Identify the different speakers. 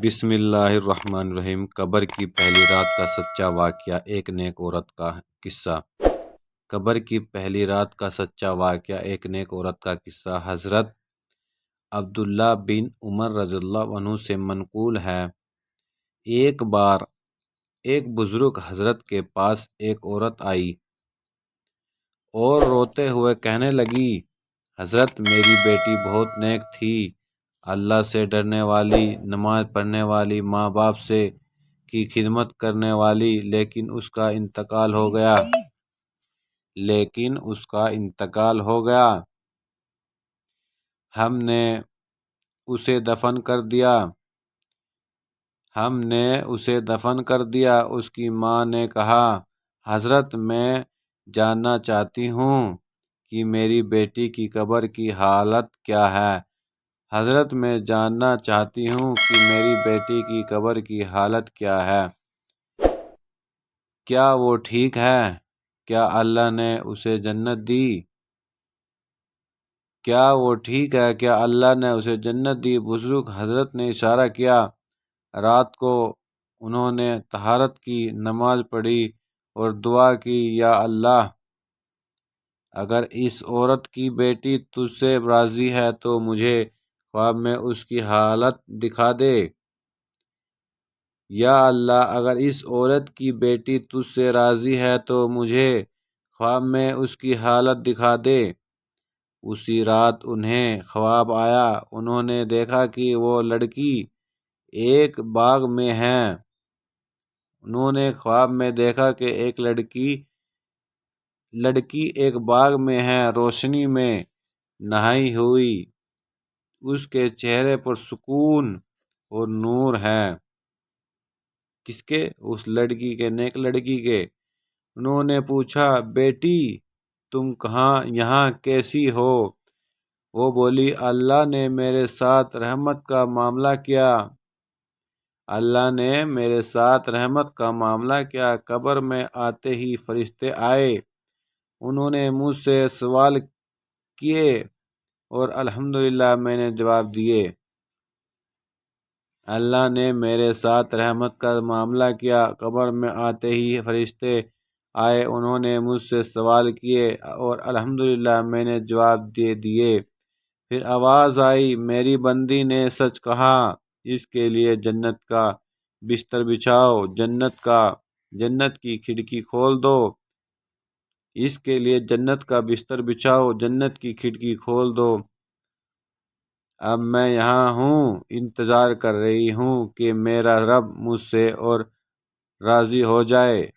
Speaker 1: بسم اللہ الرحمن الرحیم۔ قبر کی پہلی رات کا سچا واقعہ، ایک نیک عورت کا قصہ۔ قبر کی پہلی رات کا سچا واقعہ، ایک نیک عورت کا قصہ حضرت عبداللہ بن عمر رضی اللہ عنہ سے منقول ہے۔ ایک بار ایک بزرگ حضرت کے پاس ایک عورت آئی اور روتے ہوئے کہنے لگی، حضرت میری بیٹی بہت نیک تھی، اللہ سے ڈرنے والی، نماز پڑھنے والی، ماں باپ سے کی خدمت کرنے والی، لیکن اس کا انتقال ہو گیا۔ ہم نے اسے دفن کر دیا۔ اس کی ماں نے کہا، حضرت میں جاننا چاہتی ہوں کہ میری بیٹی کی قبر کی حالت کیا ہے۔ حضرت میں جاننا چاہتی ہوں کہ میری بیٹی کی قبر کی حالت کیا ہے۔ کیا وہ ٹھیک ہے؟ کیا اللہ نے اسے جنت دی؟ بزرگ حضرت نے اشارہ کیا۔ رات کو انہوں نے طہارت کی، نماز پڑھی اور دعا کی، یا اللہ، اگر اس عورت کی بیٹی تجھ سے راضی ہے تو مجھے خواب میں اس کی حالت دکھا دے۔ یا اللہ، اگر اس عورت کی بیٹی تجھ سے راضی ہے تو مجھے خواب میں اس کی حالت دکھا دے۔ اسی رات انہیں خواب آیا۔ انہوں نے دیکھا کہ وہ لڑکی ایک باغ میں ہے، روشنی میں نہائی ہوئی، اس کے چہرے پر سکون اور نور ہے۔ کس کے؟ اس لڑکی کے، نیک لڑکی کے۔ انہوں نے پوچھا، بیٹی تم یہاں کیسی ہو؟ وہ بولی، اللہ نے میرے ساتھ رحمت کا معاملہ کیا۔ قبر میں آتے ہی فرشتے آئے، انہوں نے مجھ سے سوال کیے اور الحمدللہ میں نے جواب دیے۔ اللہ نے میرے ساتھ رحمت کا معاملہ کیا۔ قبر میں آتے ہی فرشتے آئے، انہوں نے مجھ سے سوال کیے اور الحمدللہ میں نے جواب دے دیے۔ پھر آواز آئی، میری بندی نے سچ کہا، اس کے لیے جنت کا بستر بچھاؤ، جنت کی کھڑکی کھول دو۔ اس کے لیے جنت کا بستر بچھاؤ، جنت کی کھڑکی کھول دو۔ اب میں یہاں ہوں، انتظار کر رہی ہوں کہ میرا رب مجھ سے اور راضی ہو جائے۔